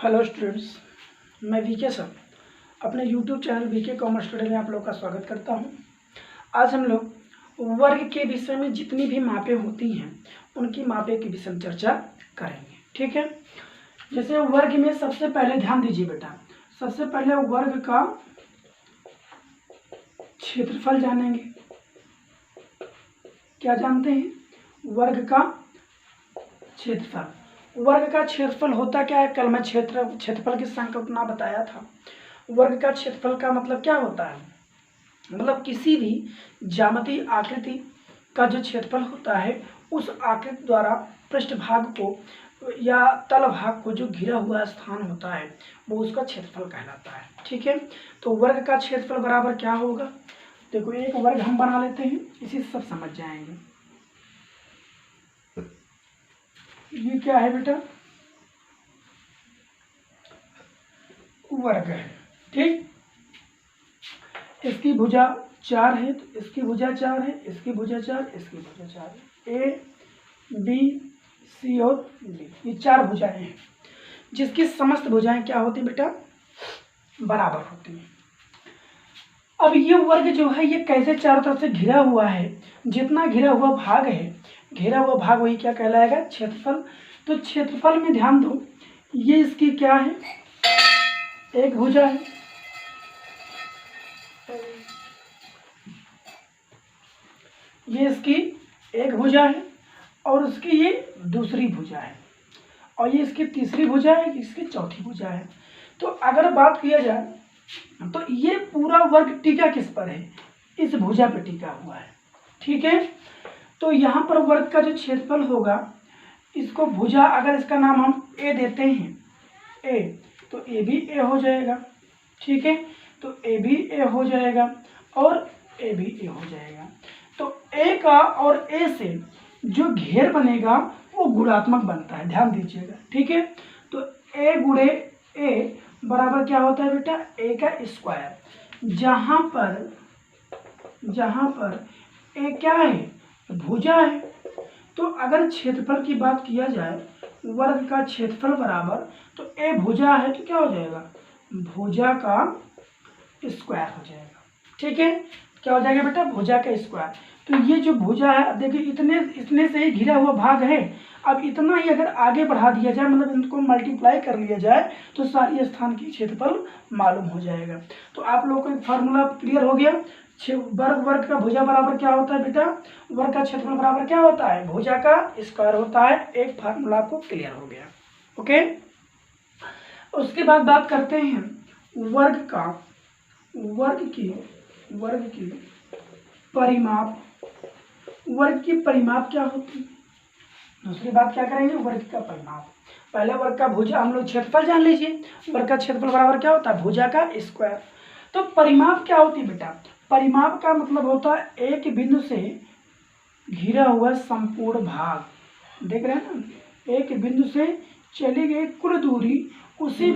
Hello students, मैं VK sir अपने YouTube channel VK commerce student में आप लोग का स्वागत करता हूं। आज हम लोग वर्ग के विषय में जितनी भी मापें होती हैं उनकी मापें के विषय में चर्चा करेंगे। ठीक है, जैसे वर्ग में सबसे पहले ध्यान दीजिए बेटा, सबसे पहले वर्ग का क्षेत्रफल जानेंगे। क्या जानते हैं? वर्ग का क्षेत्रफल। वर्ग का क्षेत्रफल होता क्या है? कल मैं क्षेत्रफल की संकल्पना बताया था। वर्ग का क्षेत्रफल का मतलब क्या होता है? मतलब किसी भी ज्यामितीय आकृति का जो क्षेत्रफल होता है उस आकृति द्वारा पृष्ठभाग को या तल भाग को जो घिरा हुआ स्थान होता है वो उसका क्षेत्रफल कहलाता है। ठीक है, तो वर्ग का क्षेत्रफल बराबर क्या होगा? देखो, एक वर्ग हम बना लेते हैं, इसी से सब समझ जाएंगे। ये क्या है बेटा? वर्ग है। ठीक, इसकी भुजा 4 है, तो इसकी भुजा 4 है, इसकी भुजा 4, इसकी भुजा 4 है। ए, बी, सी और डी, ये 4 भुजाएं हैं जिसकी समस्त भुजाएं क्या होती बेटा? बराबर होती हैं। अब ये वर्ग जो है ये कैसे चारों तरफ से घिरा हुआ है? जितना घिरा हुआ भाग है, घेरा हुआ भाग वही क्या कहलाएगा? क्षेत्रफल। तो क्षेत्रफल में ध्यान दो, ये इसकी क्या है? एक भुजा है, ये इसकी एक भुजा है और उसकी ये दूसरी भुजा है और ये इसकी तीसरी भुजा है, इसकी चौथी भुजा है। तो अगर बात किया जाए तो ये पूरा वर्ग टिका किस पर है? इस भुजा पर टिका हुआ है। ठीक है, तो यहाँ पर वर्ग का जो क्षेत्रफल होगा, इसको भुजा, अगर इसका नाम हम ए देते हैं, ए, तो ए भी ए हो जाएगा। ठीक है, तो ए भी ए हो जाएगा और ए भी ए हो जाएगा। तो ए का और ए से जो घेर बनेगा वो गुणात्मक बनता है, ध्यान दीजिएगा। ठीक है, तो ए गुणे ए बराबर क्या होता है बेटा? ए का स्क्वायर। जहां पर ए क्या है? भुजा है। तो अगर क्षेत्रफल की बात किया जाए, वर्ग का क्षेत्रफल बराबर, तो ए भुजा है तो क्या हो जाएगा? भुजा का स्क्वायर हो जाएगा। ठीक है, क्या हो जाएगा बेटा? भुजा का स्क्वायर। तो ये जो भुजा है, देखिए इतने से ही घिरा हुआ भाग है। अब इतना ही अगर आगे बढ़ा दिया जाए, मतलब इनको मल्टीप्लाई कर लिया जाए, तो सारी स्थान की क्षेत्रफल मालूम हो जाएगा। तो आप लोगों को एक फार्मूला क्लियर हो गया। वर्ग का भुजा बराबर क्या होता है बेटा? वर्ग का क्षेत्रफल बराबर क्या होता है? भुजा का स्क्वायर होता है। एक फार्मूला आपको क्लियर हो गया। ओके, उसके बाद बात करते हैं वर्ग की परिमाप। वर्ग की परिमाप क्या होती है? दूसरी बात क्या करेंगे? वर्ग का परिमाप। पहले वर्ग का भुजा, हम लोग क्षेत्रफल जान लीजिए। वर्ग का क्षेत्रफल बराबर क्या होता है? भुजा का स्क्वायर। तो परिमाप क्या होती है बेटा? परिमाप का मतलब होता है एक बिंदु से घिरा हुआ संपूर्ण भाग। देख रहे हैं ना, एक बिंदु से चली गई कुल दूरी उसी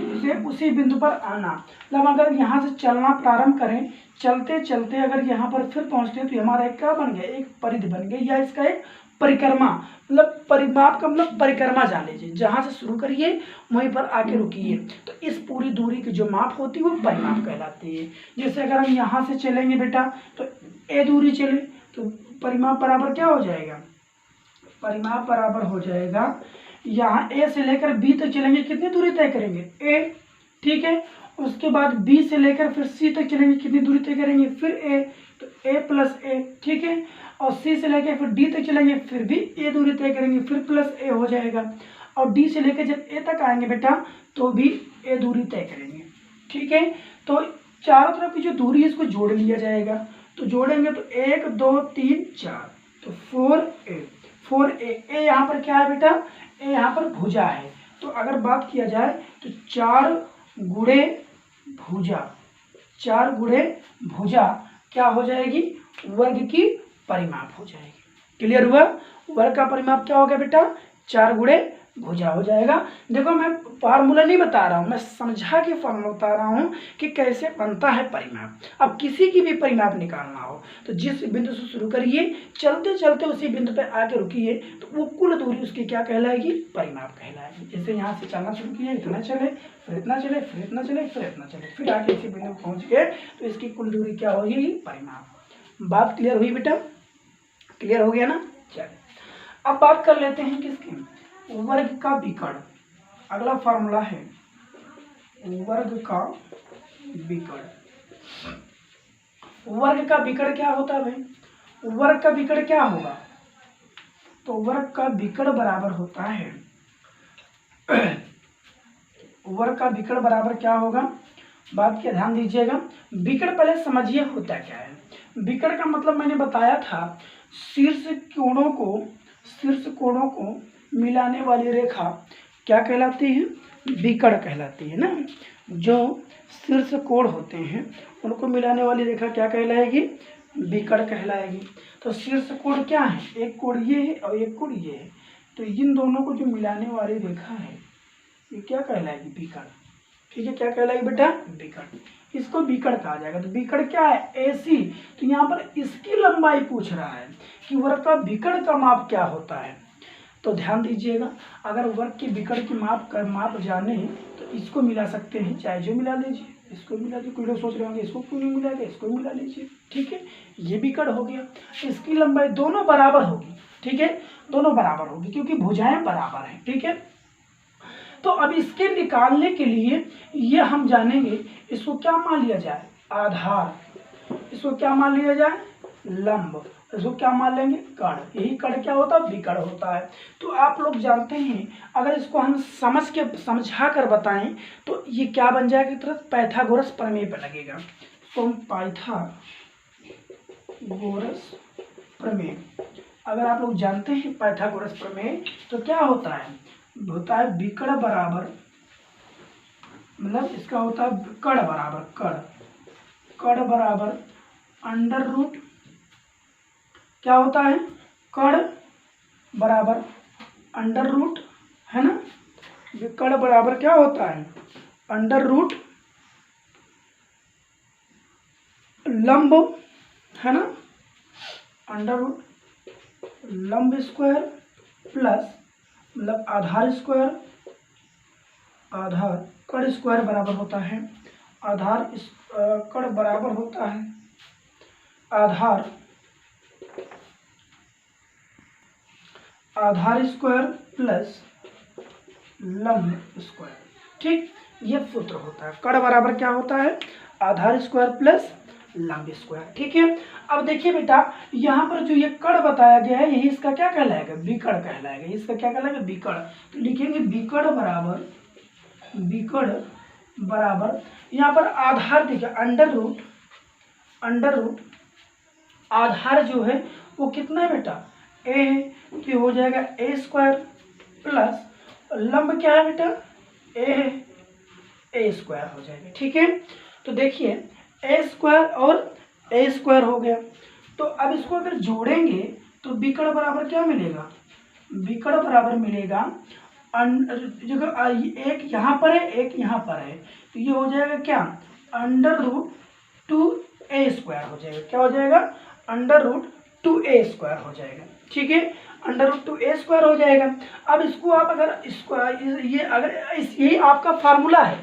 बिंदु पर आना। मतलब अगर यहाँ से चलना प्रारंभ करें, चलते चलते अगर यहाँ पर फिर पहुँचते हैं तो हमारा एक क्या बन गया? एक परिधि बन गई, या इसका एक परिक्रमा। मतलब परिमाप का मतलब परिक्रमा जान लीजिए, जहाँ से शुरू करिए वहीं पर आके रुकिए। तो इस पूरी दूरी की जो माप होती है वो परिमाप कहलाती है। जैसे अगर हम यहाँ से चलेंगे बेटा, तो ए दूरी चले तो परिमाप बराबर क्या हो जाएगा? परिमाप बराबर हो जाएगा, यहाँ ए से लेकर बी तक चलेंगे, कितनी दूरी तय करेंगे? ए। ठीक है, उसके बाद बी से लेकर फिर सी तक चलेंगे, कितनी दूरी तय करेंगे? फिर ए, तो ए प्लस ए। ठीक है, और सी से लेकर फिर डी तक चलेंगे, फिर भी ए दूरी तय करेंगे, फिर प्लस ए हो जाएगा। और डी से लेकर जब ए तक आएंगे बेटा तो भी ए दूरी तय करेंगे। ठीक है, तो चारों तरफ की जो दूरी है इसको जोड़ लिया जाएगा। तो जोड़ेंगे तो 1 2 3 4, तो 4a। ए यहाँ पर क्या है बेटा? ए यहाँ पर भुजा है। तो अगर बात किया जाए तो 4 गुणे भुजा क्या हो जाएगी? वर्ग की परिमाप हो जाएगी। क्लियर हुआ? वर्ग का परिमाप क्या हो गया बेटा? 4 गुणे भुजा हो जाएगा। देखो मैं फार्मूला नहीं बता रहा हूँ, मैं समझा के फार्मूला बता रहा हूँ कि कैसे बनता है परिमाप। अब किसी की भी परिमाप निकालना हो तो जिस बिंदु से शुरू करिए, चलते चलते उसी बिंदु पर आके रुकिए, तो वो कुल दूरी उसकी क्या कहलाएगी? परिमाप कहलाएगी। जैसे यहाँ से चलना शुरू किया, इतना चले, फिर इतना चले, फिर इतना चले, फिर इतना चले, फिर आके इसी बिंदु पर पहुँच गए, तो इसकी कुल दूरी क्या होगी? परिमाप। बात क्लियर हुई बेटा? क्लियर हो गया ना? चलिए अब बात कर लेते हैं किसकी? वर्ग का विकर्ण। अगला फॉर्मूला है वर्ग का विकर्ण। वर्ग का विकर्ण क्या होता है भाई? वर्ग का विकर्ण क्या होगा? तो वर्ग का विकर्ण बराबर होता है वर्ग का विकर्ण बराबर क्या होगा? बात का ध्यान दीजिएगा। विकर्ण पहले समझिए होता क्या है। विकर्ण का मतलब मैंने बताया था, शीर्ष कोणों को मिलाने वाली रेखा क्या कहलाती है? विकर्ण कहलाती है ना। जो शीर्ष कोण होते हैं उनको मिलाने वाली रेखा क्या कहलाएगी? विकर्ण कहलाएगी। तो शीर्ष कोण क्या है? एक कोण ये है और एक कोण ये है, तो इन दोनों को जो मिलाने वाली रेखा है ये क्या कहलाएगी? विकर्ण। ठीक है, क्या कहलाएगी बेटा? विकर्ण। इसको विकर्ण कहा जाएगा। तो विकर्ण क्या है? AC। तो यहाँ पर इसकी लंबाई पूछ रहा है कि वर्ग का विकर्ण का माप क्या होता है। तो ध्यान दीजिएगा, अगर वर्ग के विकर्ण की माप जाने तो इसको मिला सकते हैं, चाहे जो मिला लीजिए, इसको मिला लीजिए। कोई लोग सोच रहे होंगे इसको क्यों नहीं मिलाएंगे, इसको मिला लीजिए। ठीक है, ये विकर्ण हो गया। इसकी लंबाई दोनों बराबर होगी। ठीक है, दोनों बराबर होगी क्योंकि भुजाएं बराबर हैं। ठीक है, तो अब इसके निकालने के लिए ये हम जानेंगे, इसको क्या मान लिया जाए? आधार। इसको क्या मान लिया जाए? लंब। इसको क्या मान लेंगे? कर्ण। यही कर्ण क्या होता है? विकर्ण होता है। तो आप लोग जानते हैं, अगर इसको हम समझा कर बताएं तो ये क्या बन जाएगा? तुरंत पाइथागोरस प्रमेय पर लगेगा। तो हम पाइथागोरस प्रमेय, अगर आप लोग जानते हैं पाइथागोरस प्रमेय, तो क्या होता है? विकर्ण बराबर, मतलब इसका होता है कर्ण बराबर कर्ण बराबर अंडर रूट, क्या होता है? कर्ण बराबर अंडर रूट, है ना। कर्ण बराबर क्या होता है? अंडर रूट लंब, है ना, अंडर रूट लंब स्क्वायर प्लस मतलब आधार कर्ण स्क्वायर बराबर होता है कर्ण बराबर होता है आधार स्क्वायर प्लस लंब स्क्वायर। ठीक, ये सूत्र होता है। कर्ण बराबर क्या होता है? आधार स्क्वायर प्लस लंब स्क्वायर। ठीक है, अब देखिए बेटा, यहाँ पर जो ये कर्ण बताया गया है यही इसका क्या कहलाएगा? विकर्ण कहलाएगा। इसका क्या कहलाएगा? विकर्ण। तो लिखेंगे विकर्ण बराबर यहाँ पर आधार देखिए अंडर रूट आधार जो है वो कितना है बेटा? a है, तो हो जाएगा a स्क्वायर प्लस लंब क्या है बेटा? a है, a स्क्वायर हो जाएगा। ठीक है, तो देखिए a स्क्वायर और a स्क्वायर हो गया। तो अब इसको अगर जोड़ेंगे तो विकर्ण बराबर क्या मिलेगा? विकर्ण बराबर मिलेगा एक यहाँ पर है, एक यहाँ पर है, तो ये हो जाएगा क्या? अंडर रूट 2a स्क्वायर हो जाएगा। क्या हो जाएगा? अंडर रूट 2a स्क्वायर हो जाएगा। ठीक है, अंडर रूट 2a स्क्वायर हो जाएगा। अब इसको आप अगर यही आपका फार्मूला है,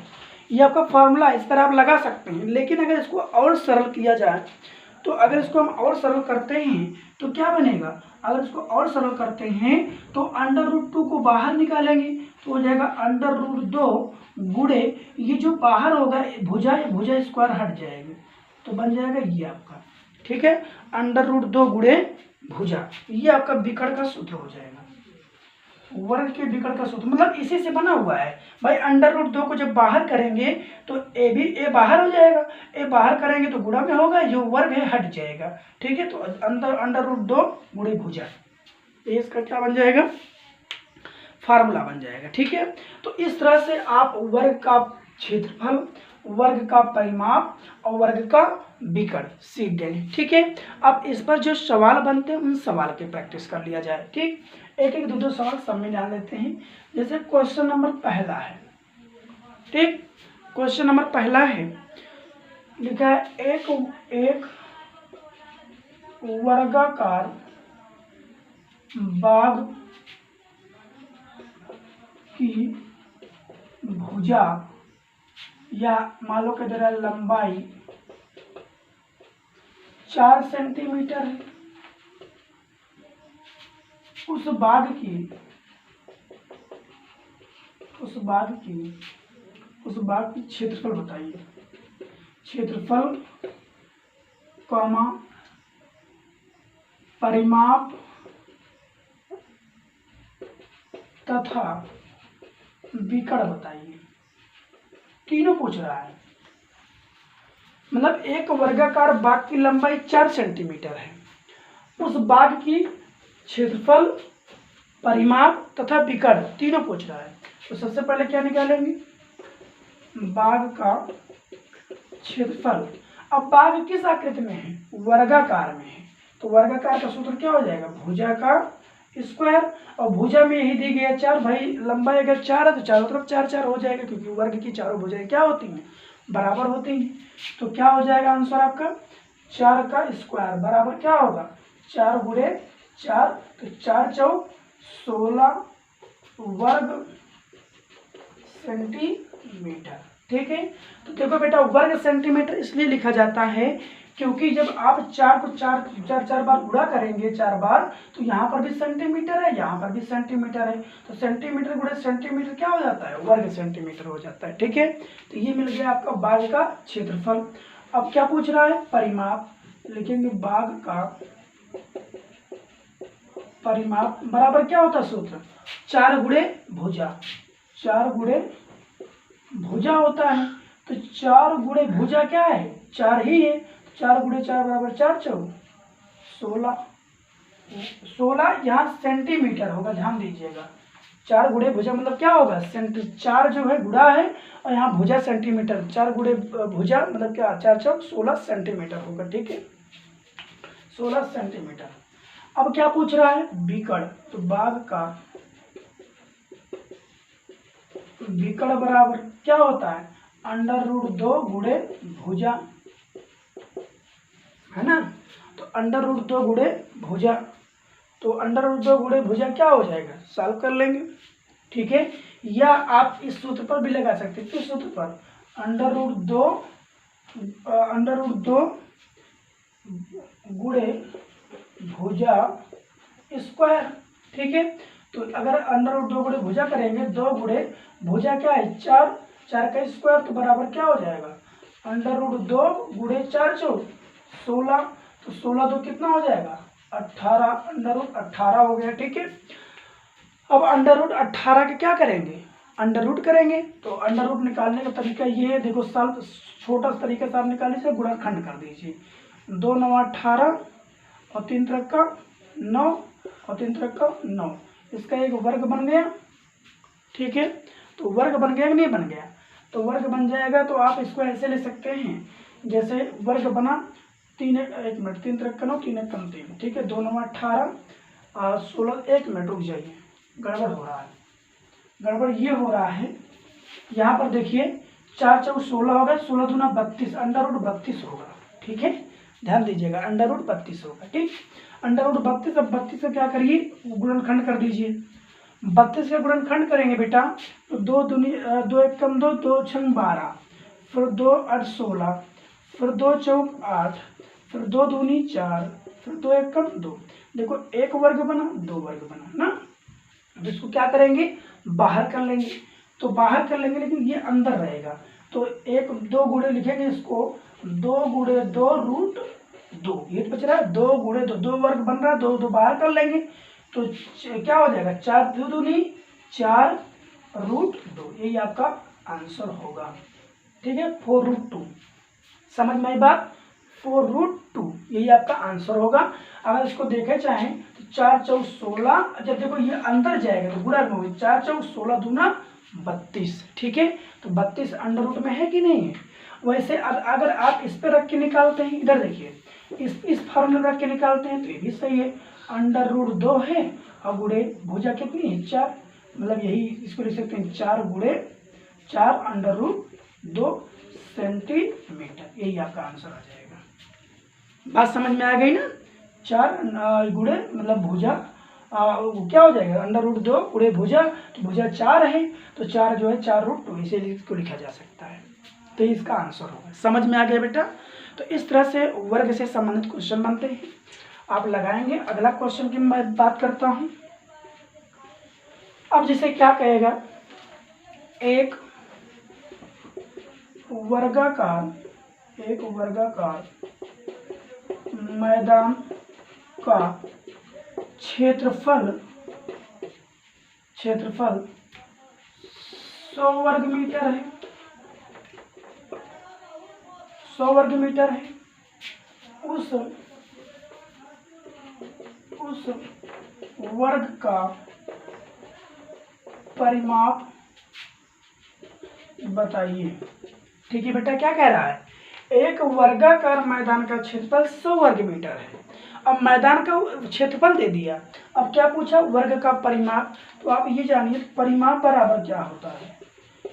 ये आपका फार्मूला है, इस तरह आप लगा सकते हैं। लेकिन अगर इसको और सरल किया जाए, तो अगर इसको हम और सरल करते हैं तो क्या बनेगा? अगर इसको और सरल करते हैं तो अंडर रूट 2 को बाहर निकालेंगे तो हो जाएगा अंडर रूट 2 गुणे ये जो बाहर होगा भुजा स्क्वायर हट जाएगी, तो बन जाएगा ये आपका। ठीक है, अंडर रूट 2 गुणे भुजा, ये आपका विकर्ण का सूत्र हो जाएगा। वर्ग के विकर्ण का सूत्र मतलब इसी से बना हुआ है भाई। अंडर रूट 2 को जब बाहर करेंगे तो ए बाहर हो जाएगा, ए बाहर करेंगे तो गुणा में होगा, जो वर्ग है हट जाएगा। ठीक है, तो अंडर रूट 2 गुणे भुजा, ये इसका क्या बन जाएगा? फार्मूला बन जाएगा। ठीक है, तो इस तरह से आप वर्ग का क्षेत्रफल, वर्ग का परिमाप और वर्ग का विकर्ण सीख गए। ठीक है, अब इस पर जो सवाल बनते हैं उन सवाल की प्रैक्टिस कर लिया जाए। ठीक, एक एक दो दो सवाल सब में ध्यान देते हैं। जैसे क्वेश्चन नंबर पहला है, ठीक, क्वेश्चन नंबर पहला है, लिखा है एक वर्गाकार बाग की भुजा या मान लो कि जरा लंबाई 4 सेंटीमीटर है। उस बाग की क्षेत्रफल बताइए। क्षेत्रफल कॉमा परिमाप तथा विकर्ण बताइए। तीनों पूछ रहा है। मतलब एक वर्गाकार बाग की लंबाई 4 सेंटीमीटर है। उस बाग की क्षेत्रफल, परिमाप तथा विकर्ण तीनों पूछ रहा है। तो सबसे पहले क्या निकालेंगे, बाग का क्षेत्रफल। अब बाग किस आकृति में है, वर्गाकार में है, तो वर्गाकार का सूत्र क्या हो जाएगा, भुजा का स्क्वायर। और भुजा में यही दी गई है 4, भाई लंबाई अगर 4 है तो चारों तरफ 4 4 हो जाएगा, क्योंकि वर्ग की चारों भुजाएं क्या होती हैं, बराबर होती हैं। तो क्या हो जाएगा आंसर आपका, 4 का स्क्वायर बराबर क्या होगा, 4 गुणे 4, तो 4 चौक 16 वर्ग सेंटीमीटर। ठीक है, तो देखो बेटा वर्ग सेंटीमीटर इसलिए लिखा जाता है क्योंकि जब आप 4 को 4 बार गुणा करेंगे 4 बार, तो यहाँ पर भी सेंटीमीटर है, यहाँ पर भी सेंटीमीटर है, तो सेंटीमीटर गुणे सेंटीमीटर क्या हो जाता है, वर्ग सेंटीमीटर हो जाता है। ठीक है, तो ये मिल गया आपका बाग का क्षेत्रफल। अब क्या पूछ रहा है, परिमाप। लिखेंगे बाग का परिमाप बराबर क्या होता है सूत्र, 4 गुणे भुजा, 4 गुणे भुजा होता है। तो 4 गुणे भुजा क्या है, 4 ही है, 4 गुणे 4 बराबर 4 चौक 16, 16 यहाँ सेंटीमीटर होगा, ध्यान दीजिएगा। 4 गुणे भुजा मतलब क्या होगा, 4 जो है गुणा है और यहाँ भुजा सेंटीमीटर, 4 गुणे भुजा मतलब क्या, 4 चौक 16 सेंटीमीटर होगा। ठीक है, 16 सेंटीमीटर। अब क्या पूछ रहा है, विकर्ण। तो बाग का विकर्ण बराबर क्या होता है, √2 गुणे भुजा, है ना। तो √2 गुणे भुजा, तो √2 गुणे भुजा क्या हो जाएगा, सॉल्व कर लेंगे। ठीक है, या आप इस सूत्र पर भी लगा सकते हैं। किस सूत्र पर, √2 गुणे भुजा स्क्वायर। ठीक है, तो अगर √2 गुणे भुजा करेंगे, 2 गुणे भुजा क्या है 4, 4 का स्क्वायर, तो बराबर क्या हो जाएगा, √2 गुणे 4 चौक 16, तो 16 तो कितना हो जाएगा 18, √18 हो गया। ठीक है, अब √18 के क्या करेंगे, अंडर रूट करेंगे। तो अंडर रूट निकालने का तरीका ये है, देखो सॉल्व छोटा तरीके से आप निकालिए, से गुणनखंड कर दीजिए। 2 9 18 और 3 3 का 9 और 3 3 का 9, इसका एक वर्ग बन गया। ठीक है, तो वर्ग बन गया कि नहीं बन गया, तो वर्ग बन जाएगा। तो आप इसको ऐसे ले सकते हैं, जैसे वर्ग बना 3 1 मिनट 3 3 का 9 3 1 कम 3। ठीक है, 2 9 18 और 16, 1 मिनट रुक जाइए, गड़बड़ हो रहा है। गड़बड़ ये हो रहा है, यहाँ पर देखिए 4 चौक 16 होगा, 16 दूना 32, अंडर रूट 32 होगा। ठीक है, ध्यान दीजिएगा, अंडर रूट 32 होगा। ठीक, अंडर रूट 32, अब 32 का क्या करिए, गुणनखंड कर दीजिए। 32 का गुणनखंड करेंगे बेटा, तो 2 दूनी 2 1 कम 2, 2 6 12, फिर 2 8 16, फिर 2 चौक 8, फिर 2 दूनी 4, फिर 2 1 कम 2। देखो एक वर्ग बना, 2 वर्ग बना ना। अब इसको क्या करेंगे, बाहर कर लेंगे। तो बाहर कर लेंगे, लेकिन ये अंदर रहेगा, तो 1 2 गुणे लिखेंगे इसको, 2 गुणे 2 रूट 2, ये बच रहा है 2 गुणे 2, 2 वर्ग बन रहा है, 2 2 बाहर कर लेंगे, तो क्या हो जाएगा 4 2 दूनी 4 रूट 2, यही आपका आंसर होगा। ठीक है, 4 रूट 2, समझ में आई बात, 4 रूट 2 यही आपका आंसर होगा। अगर इसको देखे चाहें तो 4 चौक 16, जब देखो ये अंदर जाएगा तो गुणा में होगी, 4 चौक 16 दूना 32। ठीक है, तो 32 अंडर रूट में है कि नहीं है। वैसे अगर आप इस पर रख के निकालते हैं, इधर देखिए इस फार्मूला रख के निकालते हैं, तो ये भी सही है। √2 है और गुणे भुजा कितनी है 4, मतलब यही इसको लिख सकते हैं 4 गुणे 4 √2 सेंटीमीटर, यही आपका आंसर आ जाएगा। बात समझ में आ गई ना। 4 गुणे मतलब भुजा क्या हो जाएगा √2 गुणे भुजा, तो भुजा 4 है तो 4 जो है 4√2, इसे इसको लिखा जा सकता है, तो इसका आंसर होगा। समझ में आ गया बेटा। तो इस तरह से वर्ग से संबंधित क्वेश्चन बनते हैं, आप लगाएंगे। अगला क्वेश्चन की मैं बात करता हूं। अब जिसे क्या कहेगा, एक वर्गाकार मैदान का क्षेत्रफल 100 वर्ग मीटर है, 100 वर्ग मीटर है। उस वर्ग का परिमाप बताइए। ठीक है बेटा, क्या कह रहा है, एक वर्गाकार मैदान का क्षेत्रफल 100 वर्ग मीटर है। अब मैदान का क्षेत्रफल दे दिया, अब क्या पूछा, वर्ग का परिमाप। तो आप ये जानिए परिमाप बराबर क्या होता है।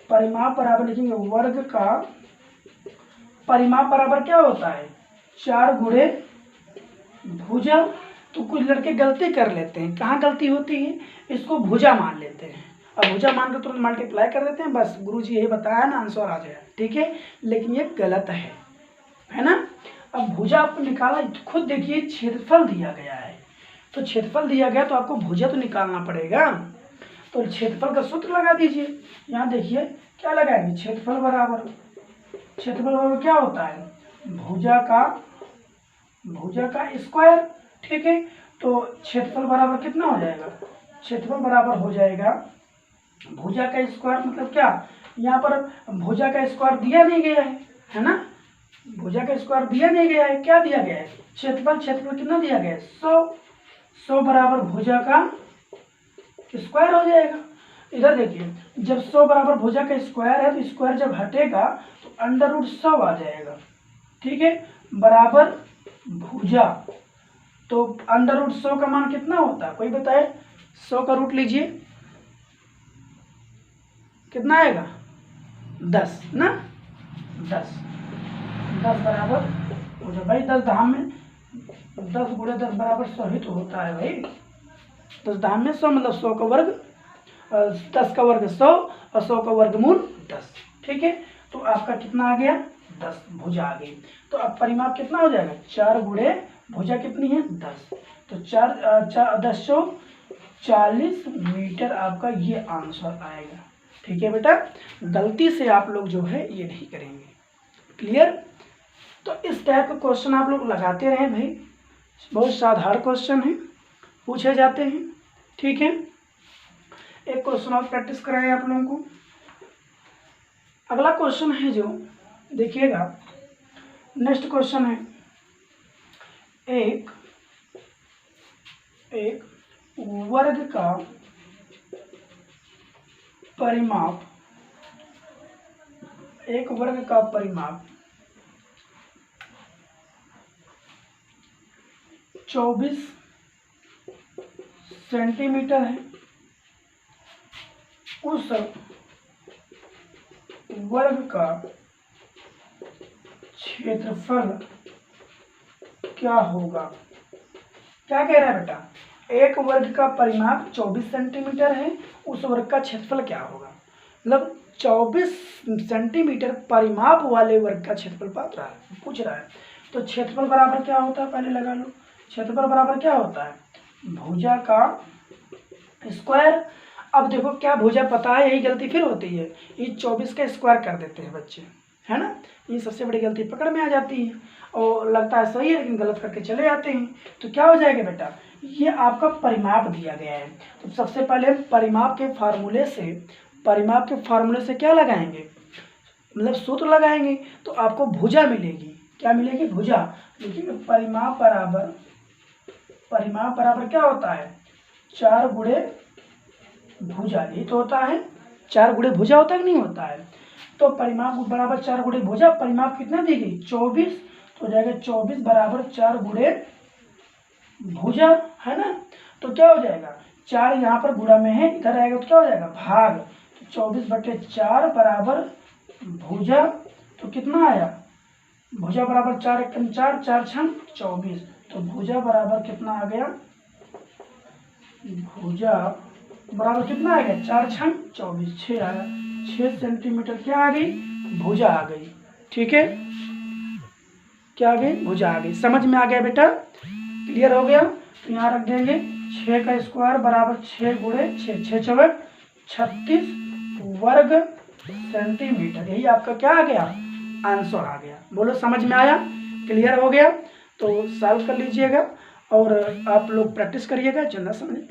परिमाप बराबर लिखेंगे, वर्ग का परिमाप बराबर क्या होता है 4 गुणे भुजा। तो कुछ लड़के गलती कर लेते हैं, कहाँ गलती होती है, इसको भुजा मान लेते हैं, अब भुजा मान कर तुरंत मल्टीप्लाई कर देते हैं, बस गुरुजी यही बताया ना आंसर आ जाएगा। ठीक है, लेकिन ये गलत है ना। अब भुजा आपको निकाला, खुद देखिए क्षेत्रफल दिया गया है, तो क्षेत्रफल दिया गया तो आपको भुजा तो निकालना पड़ेगा। तो क्षेत्रफल का सूत्र लगा दीजिए। यहाँ देखिए क्या लगाएंगे, क्षेत्रफल बराबर क्या होता है, भुजा का स्क्वायर। ठीक है, तो क्षेत्रफल बराबर कितना हो जाएगा, क्षेत्रफल बराबर हो जाएगा भुजा का स्क्वायर, मतलब क्या, यहाँ पर भुजा का स्क्वायर दिया नहीं गया है ना, भुजा का स्क्वायर दिया नहीं गया है, क्या दिया गया है क्षेत्रफल कितना दिया गया है 100 बराबर भुजा का स्क्वायर हो जाएगा। इधर देखिए जब 100 बराबर भुजा का स्क्वायर है तो स्क्वायर जब हटेगा तो √100 आ जाएगा। ठीक है, बराबर भुजा, तो √100 का मान कितना होता है, कोई बताए, 100 का रूट लीजिए, कितना आएगा 10 ना, 10 बराबर हो जाए भाई, 10 धाम में 10 गुणे 10 बराबर 100 ही तो होता है भाई। 10 धाम में 100 मतलब 100 का वर्ग, 10 का वर्ग 100 और 100 का वर्गमूल 10। ठीक है, तो आपका कितना आ गया 10, भुजा आ गई। तो अब परिमाप कितना हो जाएगा 4 गुणे भुजा कितनी है 10, तो 1040 मीटर आपका ये आंसर आएगा। ठीक है बेटा, गलती से आप लोग जो है ये नहीं करेंगे। क्लियर। तो इस टाइप का क्वेश्चन आप लोग लगाते रहें भाई, बहुत साधारण क्वेश्चन है, पूछे जाते हैं। ठीक है, एक क्वेश्चन और प्रैक्टिस कराएं आप लोगों को। अगला क्वेश्चन है जो देखिएगा, नेक्स्ट क्वेश्चन है, एक वर्ग का परिमाप 24 सेंटीमीटर है। उस वर्ग का क्षेत्रफल क्या होगा। क्या कह रहा है बेटा, एक वर्ग का परिमाप 24 सेंटीमीटर है, उस वर्ग का क्षेत्रफल क्या होगा, मतलब 24 सेंटीमीटर परिमाप वाले वर्ग का क्षेत्रफल पूछ रहा है। तो क्षेत्रफल बराबर क्या होता है, पहले लगा लो, क्षेत्रफल बराबर क्या होता है भुजा का स्क्वायर। अब देखो क्या भुजा पता है, यही गलती फिर होती है, ये 24 का स्क्वायर कर देते हैं बच्चे, है ना, ये सबसे बड़ी गलती पकड़ में आ जाती है और लगता है सही है लेकिन गलत करके चले जाते हैं। तो क्या हो जाएगा बेटा, ये आपका परिमाप दिया गया है, तो सबसे पहले परिमाप के फार्मूले से क्या लगाएंगे, मतलब सूत्र लगाएंगे, तो आपको भुजा मिलेगी। क्या मिलेगी, भुजा। देखिए परिमाप बराबर क्या होता है 4 गुणे भुजा, ये तो होता है 4 गुणे भुजा होता है कि नहीं होता है। तो परिमाप बराबर 4 गुणे भुजा, परिमाप कितना दी गई 24, तो हो जाएगा 24 बराबर 4 गुणे भुजा, है ना। तो क्या हो जाएगा, 4 यहाँ पर गुणा में है, इधर आएगा तो क्या हो जाएगा भाग। तो 24/4 बराबर भुजा, तो कितना आया, भुजा बराबर 4 एकम 4, 4 छम 24। तो भुजा बराबर कितना आ गया, भुजा बराबर कितना आ गया 4 छम 24, 6 आया। 6 सेंटीमीटर क्या आ गई, भुजा आ गई। ठीक है, क्या आ गई, भुजा आ गई। समझ में आ गया बेटा, क्लियर हो गया। तो यहाँ रख देंगे 6 का स्क्वायर बराबर 6 गुणे 6, 6 चौक 36 वर्ग सेंटीमीटर। यही आपका क्या आ गया, आंसर आ गया। बोलो समझ में आया, क्लियर हो गया। तो सॉल्व कर लीजिएगा और आप लोग प्रैक्टिस करिएगा, जितना समझ